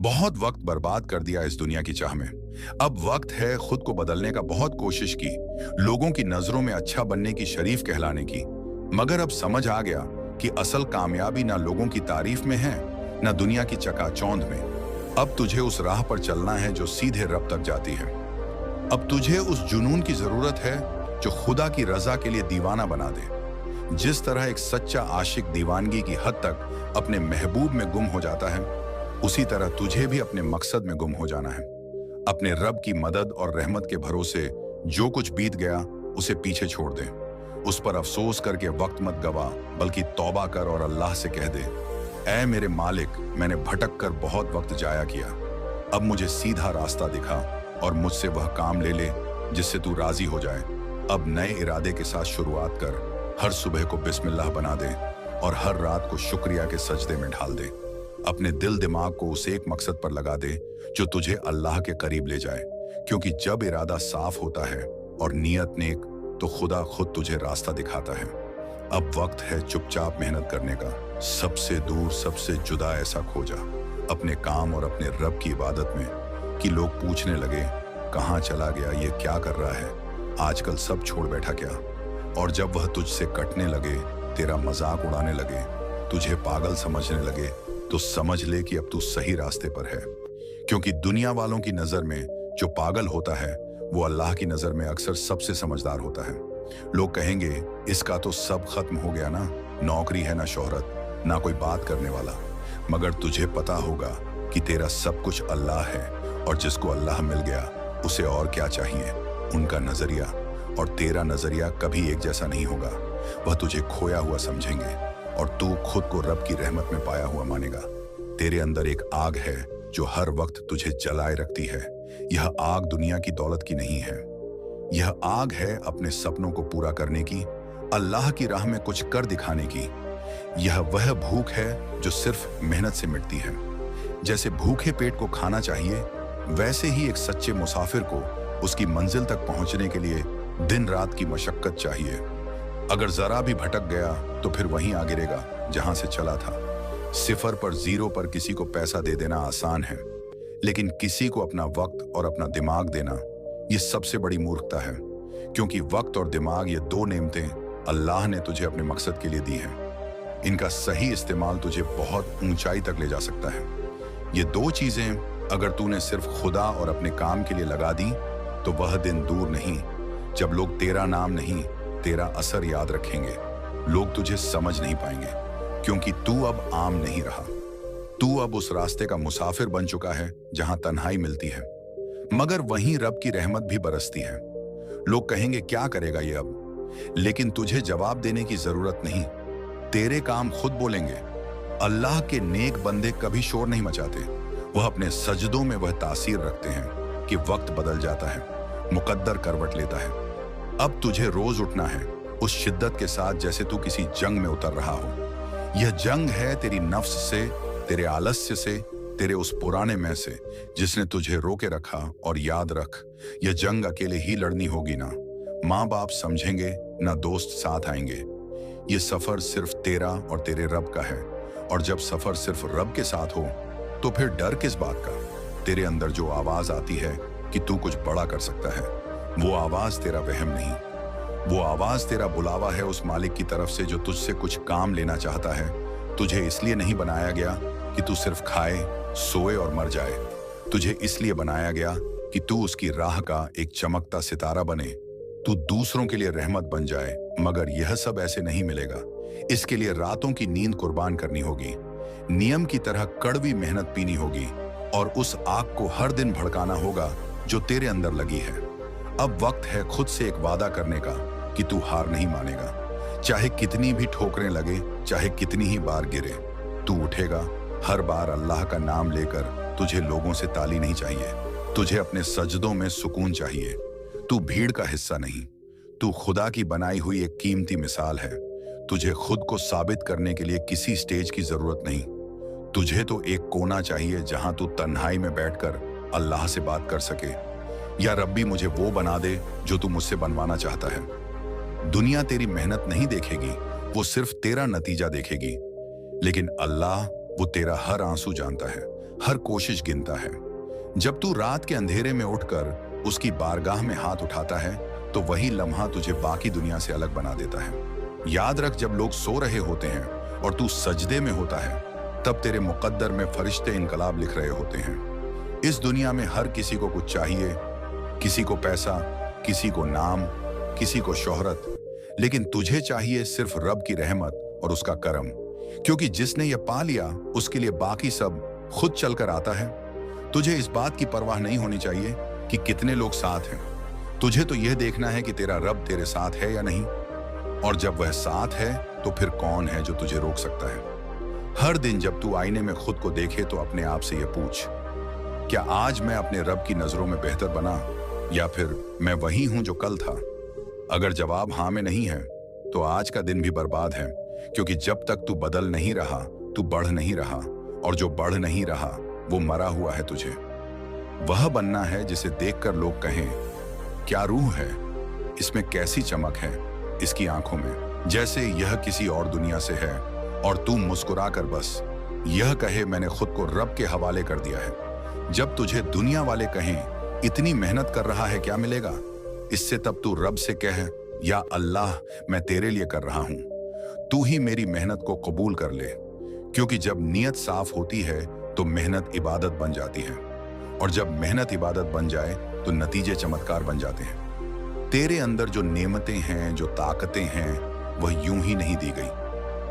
बहुत वक्त बर्बाद कर दिया इस दुनिया की चाह में। अब वक्त है खुद को बदलने का। बहुत कोशिश की, लोगों की नजरों में अच्छा बनने की, शरीफ कहलाने की, मगर अब समझ आ गया कि असल कामयाबी ना लोगों की तारीफ में है, ना दुनिया की चकाचौंध में। अब तुझे उस राह पर चलना है जो सीधे रब तक जाती है। अब तुझे उस जुनून की जरूरत है जो खुदा की रजा के लिए दीवाना बना दे। जिस तरह एक सच्चा आशिक दीवानगी की हद तक अपने महबूब में गुम हो जाता है, उसी तरह तुझे भी अपने मकसद में गुम हो जाना है। अपने रब की मदद और रहमत के भरोसे जो कुछ बीत गया उसे पीछे छोड़ दे। उस पर अफसोस करके वक्त मत गवा, बल्कि तौबा कर और अल्लाह से कह दे, ऐ मेरे मालिक, मैंने भटक कर बहुत वक्त जाया किया। अब मुझे सीधा रास्ता दिखा और मुझसे वह काम ले ले जिससे तू राजी हो जाए। अब नए इरादे के साथ शुरुआत कर। हर सुबह को बिस्मिल्लाह बना दे और हर रात को शुक्रिया के सजदे में ढाल दे। अपने दिल दिमाग को उस एक मकसद पर लगा दे जो तुझे अल्लाह के करीब ले जाए, क्योंकि जब इरादा साफ होता है और नीयत नेक, तो खुदा खुद तुझे रास्ता दिखाता है। अब वक्त है चुपचाप मेहनत करने का। सबसे दूर, सबसे जुदा ऐसा खोजा अपने काम और अपने रब की इबादत में कि लोग पूछने लगे, कहाँ चला गया, ये क्या कर रहा है, आजकल सब छोड़ बैठा क्या। और जब वह तुझसे कटने लगे, तेरा मजाक उड़ाने लगे, तुझे पागल समझने लगे, तो समझ ले कि अब तू सही रास्ते पर है। क्योंकि दुनिया वालों की नजर में जो पागल होता है वो अल्लाह की नजर में अक्सर सबसे समझदार होता है। लोग कहेंगे, इसका तो सब खत्म हो गया ना, नौकरी है ना शोहरत, ना कोई बात करने वाला। मगर तुझे पता होगा कि तेरा सब कुछ अल्लाह है, और जिसको अल्लाह मिल गया उसे और क्या चाहिए। उनका नजरिया और तेरा नजरिया कभी एक जैसा नहीं होगा। वह तुझे खोया हुआ समझेंगे और तू खुद को रब की रहमत में पाया हुआ मानेगा। तेरे अंदर एक आग है जो हर वक्त तुझे जलाए रखती है। यह आग दुनिया की दौलत की नहीं है, यह आग है अपने सपनों को पूरा करने की, अल्लाह की राह में कुछ कर दिखाने की। यह वह भूख है जो सिर्फ मेहनत से मिटती है। जैसे भूखे पेट को खाना चाहिए, वैसे ही एक सच्चे मुसाफिर को उसकी मंजिल तक पहुंचने के लिए दिन रात की मशक्कत चाहिए। अगर जरा भी भटक गया तो फिर वहीं आ गिरेगा जहां से चला था। सिफर पर, जीरो पर किसी को पैसा दे देना आसान है, लेकिन किसी को अपना वक्त और अपना दिमाग देना, ये सबसे बड़ी मूर्खता है। क्योंकि वक्त और दिमाग, ये दो नेमतें अल्लाह ने तुझे अपने मकसद के लिए दी हैं। इनका सही इस्तेमाल तुझे बहुत ऊंचाई तक ले जा सकता है। ये दो चीजें अगर तूने सिर्फ खुदा और अपने काम के लिए लगा दी, तो वह दिन दूर नहीं जब लोग तेरा नाम नहीं, तेरा असर याद रखेंगे। लोग तुझे समझ नहीं पाएंगे, क्योंकि तू अब आम नहीं रहा। तू अब उस रास्ते का मुसाफिर बन चुका है जहां तन्हाई मिलती है, मगर वहीं रब की रहमत भी बरसती है। लोग कहेंगे, क्या करेगा ये अब, लेकिन तुझे जवाब देने की जरूरत नहीं। तेरे काम खुद बोलेंगे। अल्लाह के नेक बंदे कभी शोर नहीं मचाते। वह अपने सजदों में वह तासीर रखते हैं कि वक्त बदल जाता है, मुकद्दर करवट लेता है। अब तुझे रोज उठना है उस शिद्दत के साथ जैसे तू किसी जंग में उतर रहा हो। यह जंग है तेरी नफ्स से, तेरे आलस्य से, तेरे उस पुराने मैं से जिसने तुझे रोके रखा। और याद रख, यह जंग अकेले ही लड़नी होगी ना। माँ बाप समझेंगे, ना दोस्त साथ आएंगे। ये सफर सिर्फ तेरा और तेरे रब का है। और जब सफर सिर्फ रब के साथ हो, तो फिर डर किस बात का। तेरे अंदर जो आवाज आती है कि तू कुछ बड़ा कर सकता है, वो आवाज तेरा वहम नहीं, वो आवाज तेरा बुलावा है उस मालिक की तरफ से जो तुझसे कुछ काम लेना चाहता है। तुझे इसलिए नहीं बनाया गया कि तू सिर्फ खाए, सोए और मर जाए। तुझे इसलिए बनाया गया कि तू उसकी राह का एक चमकता सितारा बने, तू दूसरों के लिए रहमत बन जाए। मगर यह सब ऐसे नहीं मिलेगा। इसके लिए रातों की नींद कुर्बान करनी होगी, नियम की तरह कड़वी मेहनत पीनी होगी, और उस आग को हर दिन भड़काना होगा जो तेरे अंदर लगी है। अब वक्त है खुद से एक वादा करने का कि तू हार नहीं मानेगा। चाहे कितनी भी ठोकरें लगे, चाहे कितनी ही बार गिरे, तू उठेगा। हर बार अल्लाह का नाम लेकर तुझे लोगों से ताली नहीं चाहिए, तुझे अपने सजदों में सुकून चाहिए। तू भीड़ का हिस्सा नहीं, तू खुदा की बनाई हुई एक कीमती मिसाल है। तुझे खुद को साबित करने के लिए किसी स्टेज की जरूरत नहीं। तुझे तो एक कोना चाहिए जहां तू तन्हाई में बैठकर अल्लाह से बात कर सके, या रब्बी मुझे वो बना दे जो तू मुझसे बनवाना चाहता है। दुनिया तेरी मेहनत नहीं देखेगी, वो सिर्फ तेरा नतीजा देखेगी। लेकिन अल्लाह, वो तेरा हर आंसू जानता है, हर कोशिश गिनता है। जब तू रात के अंधेरे में उठकर उसकी बारगाह में हाथ उठाता है तो वही लम्हा तुझे बाकी दुनिया से अलग बना देता है। याद रख, जब लोग सो रहे होते हैं और तू सजदे में होता है, तब तेरे मुकद्दर में फरिश्ते इनकलाब लिख रहे होते हैं। इस दुनिया में हर किसी को कुछ चाहिए, किसी को पैसा, किसी को नाम, किसी को शोहरत, लेकिन तुझे चाहिए सिर्फ रब की रहमत और उसका करम, क्योंकि जिसने ये पा लिया उसके लिए बाकी सब खुद चलकर आता है। तुझे इस बात की परवाह नहीं होनी चाहिए कि कितने लोग साथ हैं। तुझे तो यह देखना है कि तेरा रब तेरे साथ है या नहीं, और जब वह साथ है तो फिर कौन है जो तुझे रोक सकता है। हर दिन जब तू आईने में खुद को देखे तो अपने आप से यह पूछ, क्या आज मैं अपने रब की नजरों में बेहतर बना, या फिर मैं वही हूं जो कल था। अगर जवाब हाँ में नहीं है तो आज का दिन भी बर्बाद है, क्योंकि जब तक तू बदल नहीं रहा तू बढ़ नहीं रहा, और जो बढ़ नहीं रहा वो मरा हुआ है। तुझे वह बनना है जिसे देखकर लोग कहें, क्या रूह है, इसमें कैसी चमक है इसकी आंखों में, जैसे यह किसी और दुनिया से है, और तू मुस्कुराकर बस यह कहे, मैंने खुद को रब के हवाले कर दिया है। जब तुझे दुनिया वाले कहें, इतनी मेहनत कर रहा है, क्या मिलेगा, इससे तब तू रब से कह, या अल्लाह मैं तेरे लिए कर रहा हूं, तू ही मेरी मेहनत को कबूल कर ले। क्योंकि जब नीयत साफ होती है तो मेहनत इबादत बन जाती है, और जब मेहनत इबादत बन जाए तो नतीजे चमत्कार बन जाते हैं। तेरे अंदर जो नेमतें हैं, जो ताकतें हैं, वह यूं ही नहीं दी गई।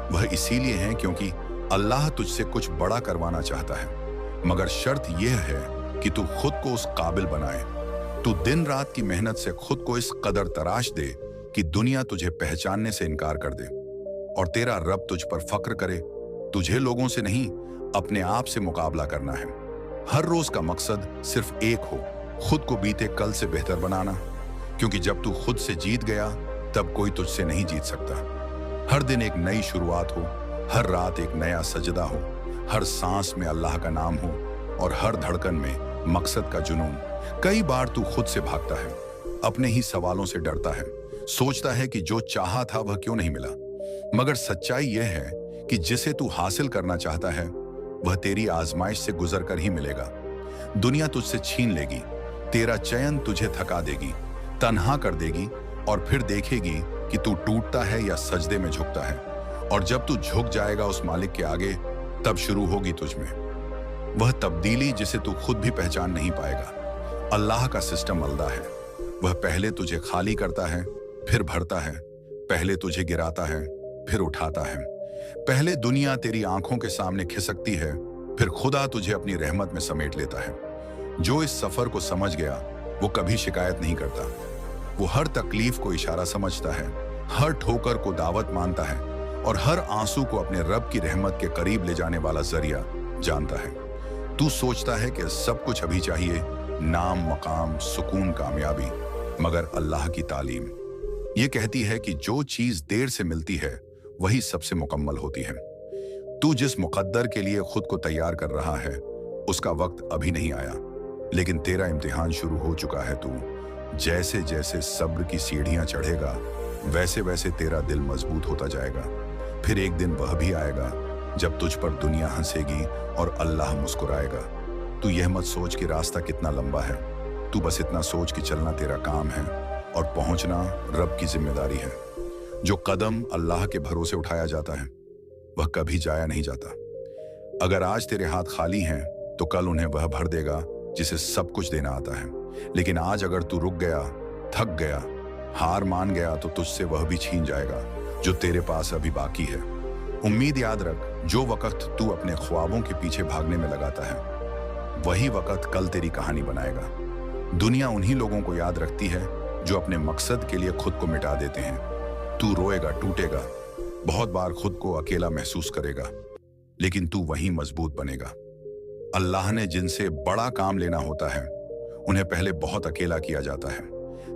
वह इसीलिए है क्योंकि अल्लाह तुझसे कुछ बड़ा करवाना चाहता है, मगर शर्त यह है कि तू खुद को उस काबिल बनाए। तू दिन रात की मेहनत से खुद को इस कदर तराश दे कि दुनिया तुझे पहचानने से इनकार कर दे, और तेरा रब तुझ पर फक्र करे। तुझे लोगों से नहीं, अपने आप से मुकाबला करना है। हर रोज का मकसद सिर्फ एक हो, खुद को बीते कल से बेहतर बनाना, क्योंकि जब तू खुद से जीत गया तब कोई तुझसे नहीं जीत सकता। हर दिन एक नई शुरुआत हो, हर रात एक नया सजदा हो, हर सांस में अल्लाह का नाम हो, और हर धड़कन में मकसद का जुनून। कई बार तू खुद से भागता है, अपने ही सवालों से डरता है, सोचता है कि जो चाहा था वह क्यों नहीं मिला, मगर सच्चाई यह है कि जिसे तू हासिल करना चाहता है वह तेरी आजमाइश से गुजर कर ही मिलेगा। दुनिया तुझसे छीन लेगी, तेरा चयन तुझे थका देगी, तन्हा कर देगी, और फिर देखेगी कि तू टूटता है या सजदे में झुकता है। और जब तू झुक जाएगा उस मालिक के आगे, तब शुरू होगी तुझमें वह तब्दीली जिसे तू खुद भी पहचान नहीं पाएगा। अल्लाह का सिस्टम अलदा है। वह पहले तुझे खाली करता है, फिर भरता है, पहले तुझे गिराता है, फिर उठाता है। पहले दुनिया तेरी आंखों के सामने खिसकती है, फिर खुदा तुझे अपनी रहमत में समेट लेता है। जो इस सफर को समझ गया वो कभी शिकायत नहीं करता। वो हर तकलीफ को इशारा समझता है, हर ठोकर को दावत मानता है, और हर आंसू को अपने रब की रहमत के करीब ले जाने वाला जरिया जानता है। तू सोचता है कि सब कुछ अभी चाहिए, नाम, मकाम, सुकून, कामयाबी, मगर अल्लाह की तालीम ये कहती है कि जो चीज देर से मिलती है वही सबसे मुकम्मल होती है। तू जिस मुकद्दर के लिए खुद को तैयार कर रहा है उसका वक्त अभी नहीं आया, लेकिन तेरा इम्तिहान शुरू हो चुका है। तू जैसे जैसे सब्र की सीढ़ियां चढ़ेगा वैसे वैसे तेरा दिल मजबूत होता जाएगा। फिर एक दिन वह भी आएगा जब तुझ पर दुनिया हंसेगी और अल्लाह मुस्कुराएगा। तू यह मत सोच कि रास्ता कितना लंबा है, तू बस इतना सोच कि चलना तेरा काम है और पहुंचना रब की जिम्मेदारी है। जो कदम अल्लाह के भरोसे उठाया जाता है वह कभी जाया नहीं जाता। अगर आज तेरे हाथ खाली हैं तो कल उन्हें वह भर देगा जिसे सब कुछ देना आता है। लेकिन आज अगर तू रुक गया, थक गया, हार मान गया तो तुझसे वह भी छीन जाएगा जो तेरे पास अभी बाकी है। उम्मीद याद रख, जो वक्त तू अपने ख्वाबों के पीछे भागने में लगाता है वही वक्त कल तेरी कहानी बनाएगा। दुनिया उन्हीं लोगों को याद रखती है जो अपने मकसद के लिए खुद को मिटा देते हैं। तू रोएगा, टूटेगा, बहुत बार खुद को अकेला महसूस करेगा, लेकिन तू वहीं मजबूत बनेगा। अल्लाह ने जिनसे बड़ा काम लेना होता है उन्हें पहले बहुत अकेला किया जाता है,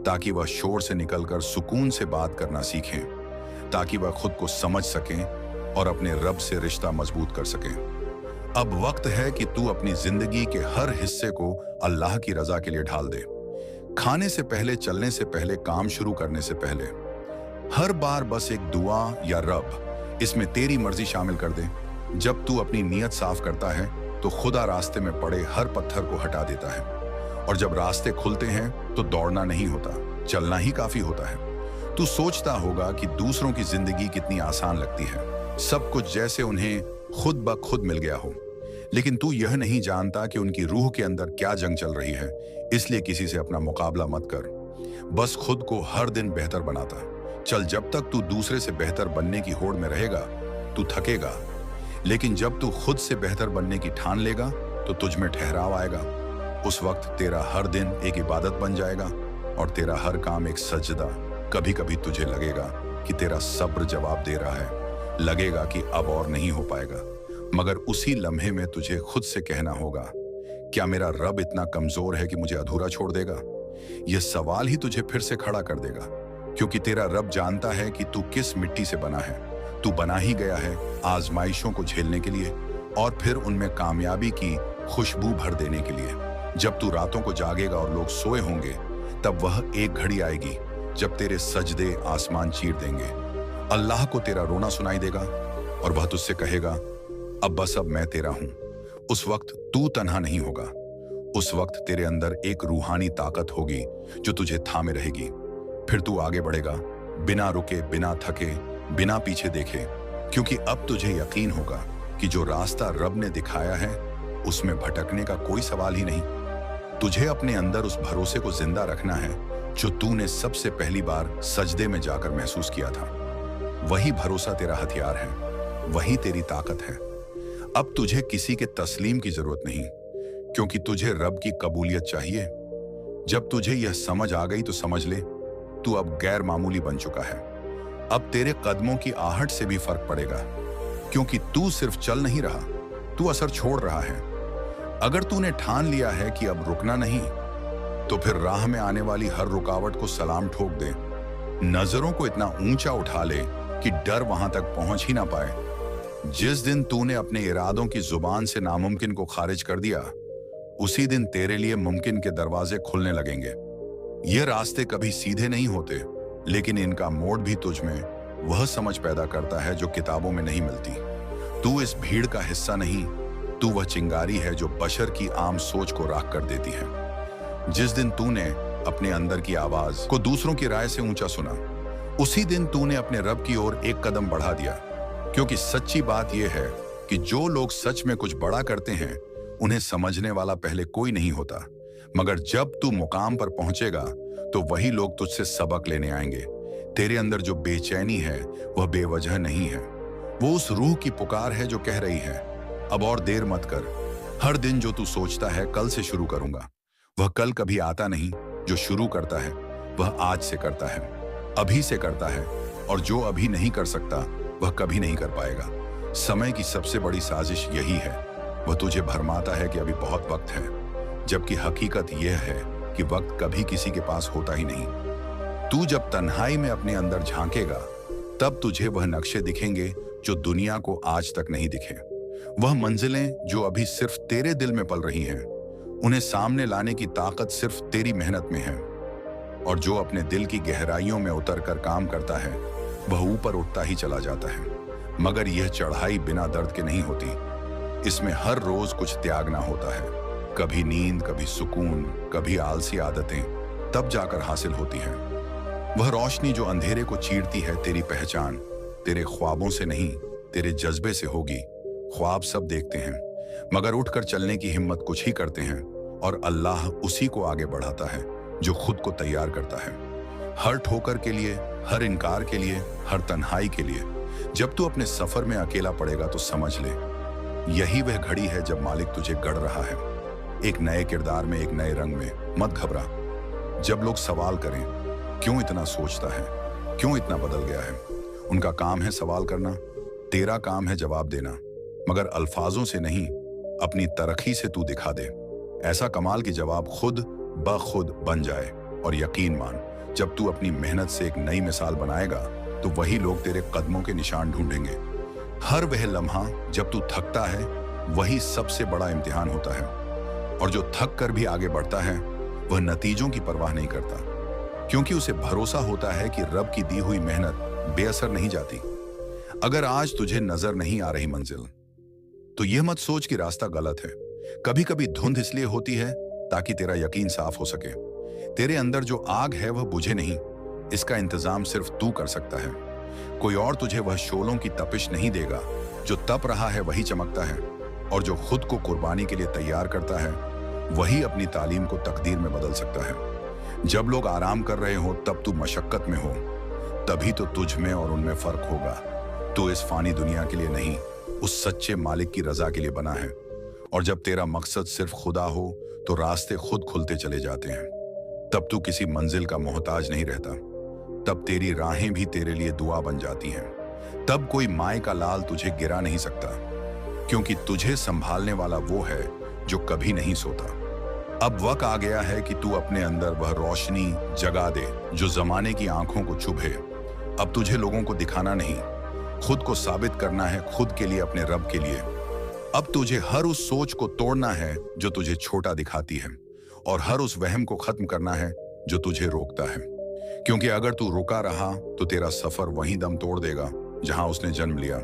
ताकि वह शोर से निकलकर सुकून से बात करना सीखें, ताकि वह खुद को समझ सकें और अपने रब से रिश्ता मजबूत कर सकें। अब वक्त है कि तू अपनी जिंदगी के हर हिस्से को अल्लाह की रजा के लिए ढाल दे। खाने से पहले, चलने से पहले, काम शुरू करने से पहले हर बार बस एक दुआ या रब इसमें तेरी मर्जी शामिल कर दे। जब तू अपनी नीयत साफ करता है तो खुदा रास्ते में पड़े हर पत्थर को हटा देता है। और जब रास्ते खुलते हैं तो दौड़ना नहीं होता, चलना ही काफी होता है। तू सोचता होगा कि दूसरों की जिंदगी कितनी आसान लगती है, सब कुछ जैसे उन्हें खुद ब खुद मिल गया हो। लेकिन तू यह नहीं जानता कि उनकी रूह के अंदर क्या जंग चल रही है। इसलिए किसी से अपना मुकाबला मत कर, बस खुद को हर दिन बेहतर बनाता चल। जब तक तू दूसरे से बेहतर बनने की होड़ में रहेगा तू थकेगा, लेकिन जब तू खुद से बेहतर बनने की ठान लेगा तो तुझ में ठहराव आएगा। उस वक्त तेरा हर दिन एक इबादत बन जाएगा और तेरा हर काम एक सजदा। कभी कभी तुझे लगेगा कि तेरा सब्र जवाब दे रहा है, लगेगा कि अब और नहीं हो पाएगा, मगर उसी लम्हे में तुझे खुद से कहना होगा, क्या मेरा रब इतना कमजोर है कि मुझे अधूरा छोड़ देगा? यह सवाल ही तुझे फिर से खड़ा कर देगा, क्योंकि तेरा रब जानता है कि तू किस मिट्टी से बना है। तू बना ही गया है आजमाइशों को झेलने के लिए और फिर उनमें कामयाबी की खुशबू भर देने के लिए। जब तू रातों को जागेगा और लोग सोए होंगे, तब वह एक घड़ी आएगी जब तेरे सजदे आसमान चीर देंगे। अल्लाह को तेरा रोना सुनाई देगा और वह तुझसे कहेगा, अब बस, अब मैं तेरा हूं। उस वक्त तू तन्हा नहीं होगा। उस वक्त तेरे अंदर एक रूहानी ताकत होगी जो तुझे थामे रहेगी। फिर तू आगे बढ़ेगा, बिना रुके, बिना थके, बिना पीछे देखे, क्योंकि अब तुझे यकीन होगा कि जो रास्ता रब ने दिखाया है उसमें भटकने का कोई सवाल ही नहीं। तुझे अपने अंदर उस भरोसे को जिंदा रखना है जो तूने सबसे पहली बार सजदे में जाकर महसूस किया था। वही भरोसा तेरा हथियार है, वही तेरी ताकत है। अब तुझे किसी के तस्लीम की जरूरत नहीं, क्योंकि तुझे रब की कबूलियत चाहिए। जब तुझे यह समझ आ गई तो समझ ले, तू अब गैर मामूली बन चुका है। अब तेरे कदमों की आहट से भी फर्क पड़ेगा, क्योंकि तू सिर्फ चल नहीं रहा, तू असर छोड़ रहा है। अगर तूने ठान लिया है कि अब रुकना नहीं, तो फिर राह में आने वाली हर रुकावट को सलाम ठोक दे। नजरों को इतना ऊंचा उठा ले कि डर वहां तक पहुंच ही ना पाए। जिस दिन तूने अपने इरादों की जुबान से नामुमकिन को खारिज कर दिया, उसी दिन तेरे लिए मुमकिन के दरवाजे खुलने लगेंगे। ये रास्ते कभी सीधे नहीं होते, लेकिन इनका मोड़ भी तुझ में वह समझ पैदा करता है जो किताबों में नहीं मिलती। तू इस भीड़ का हिस्सा नहीं, तू वह चिंगारी है जो बशर की आम सोच को राख कर देती है। जिस दिन तूने अपने अंदर की आवाज को दूसरों की राय से ऊंचा सुना, उसी दिन तूने अपने रब की ओर एक कदम बढ़ा दिया। क्योंकि सच्ची बात यह है कि जो लोग सच में कुछ बड़ा करते हैं, उन्हें समझने वाला पहले कोई नहीं होता, मगर जब तू मुकाम पर पहुंचेगा तो वही लोग तुझसे सबक लेने आएंगे। तेरे अंदर जो बेचैनी है वह बेवजह नहीं है, वो उस रूह की पुकार है जो कह रही है, अब और देर मत कर। हर दिन जो तू सोचता है कल से शुरू करूंगा, वह कल कभी आता नहीं। जो शुरू करता है वह आज से करता है, अभी से करता है, और जो अभी नहीं कर सकता वह कभी नहीं कर पाएगा। समय की सबसे बड़ी साजिश यही है, वह तुझे भरमाता है कि अभी बहुत वक्त है, जबकि हकीकत यह है कि वक्त कभी किसी के पास होता ही नहीं। तू जब तन्हाई में अपने अंदर झांकेगा, तब तुझे वह नक्शे दिखेंगे जो दुनिया को आज तक नहीं दिखे। वह मंजिलें जो अभी सिर्फ तेरे दिल में पल रही हैं, उन्हें सामने लाने की ताकत सिर्फ तेरी मेहनत में है। और जो अपने दिल की गहराइयों में उतर कर काम करता है, वह ऊपर उठता ही चला जाता है। मगर यह चढ़ाई बिना दर्द के नहीं होती, इसमें हर रोज कुछ त्यागना होता है। कभी नींद, कभी सुकून, कभी आलसी आदतें, तब जाकर हासिल होती हैं। वह रोशनी जो अंधेरे को चीरती है, तेरी पहचान तेरे ख्वाबों से नहीं, तेरे जज्बे से होगी। ख्वाब सब देखते हैं, मगर उठकर चलने की हिम्मत कुछ ही करते हैं, और अल्लाह उसी को आगे बढ़ाता है जो खुद को तैयार करता है। हर ठोकर के लिए, हर इनकार के लिए, हर तन्हाई के लिए। जब तू अपने सफर में अकेला पड़ेगा तो समझ ले, यही वह घड़ी है जब मालिक तुझे गढ़ रहा है, एक नए किरदार में, एक नए रंग में। मत घबरा। जब लोग सवाल करें, क्यों इतना सोचता है, क्यों इतना बदल गया है, उनका काम है सवाल करना, तेरा काम है जवाब देना। मगर अल्फाजों से नहीं, अपनी तरक्की से तू दिखा दे ऐसा कमाल की जवाब खुद ब खुद बन जाए। और यकीन मान, जब तू अपनी मेहनत से एक नई मिसाल बनाएगा, तो वही लोग तेरे कदमों के निशान ढूंढेंगे। हर वह लम्हा जब तू थकता है, वही सबसे बड़ा इम्तिहान होता है। और जो थक कर भी आगे बढ़ता है, वह नतीजों की परवाह नहीं करता, क्योंकि उसे भरोसा होता है कि रब की दी हुई मेहनत बेअसर नहीं जाती। अगर आज तुझे नजर नहीं आ रही मंजिल, तो यह मत सोच कि रास्ता गलत है। कभी कभी धुंध इसलिए होती है ताकि तेरा यकीन साफ हो सके। तेरे अंदर जो आग है वह बुझे नहीं, इसका इंतजाम सिर्फ तू कर सकता है। कोई और तुझे वह शोलों की तपिश नहीं देगा। जो तप रहा है वही चमकता है, और जो खुद को कुर्बानी के लिए तैयार करता है वही अपनी तालीम को तकदीर में बदल सकता है। जब लोग आराम कर रहे हो तब तू मशक्कत में हो, तभी तो तुझ में और उनमें फर्क होगा। तू इस फानी दुनिया के लिए नहीं, उस सच्चे मालिक की रजा के लिए बना है। और जब तेरा मकसद सिर्फ खुदा हो तो रास्ते खुद खुलते चले जाते हैं। तब तू किसी मंजिल का मोहताज नहीं रहता। तब तेरी राहें भी तेरे लिए दुआ बन जाती हैं। तब कोई माए का लाल तुझे गिरा नहीं सकता, क्योंकि तुझे संभालने वाला वो है जो कभी नहीं सोता। अब वक्त आ गया है कि तू अपने अंदर वह रोशनी जगा दे जो जमाने की आंखों को चुभे। अब तुझे लोगों को दिखाना नहीं, खुद को साबित करना है, खुद के लिए, अपने रब के लिए। अब तुझे हर उस सोच को तोड़ना है जो तुझे छोटा दिखाती है, और हर उस वहम को खत्म करना है जो तुझे रोकता है। क्योंकि अगर तू रुका रहा तो तेरा सफर वहीं दम तोड़ देगा जहां उसने जन्म लिया।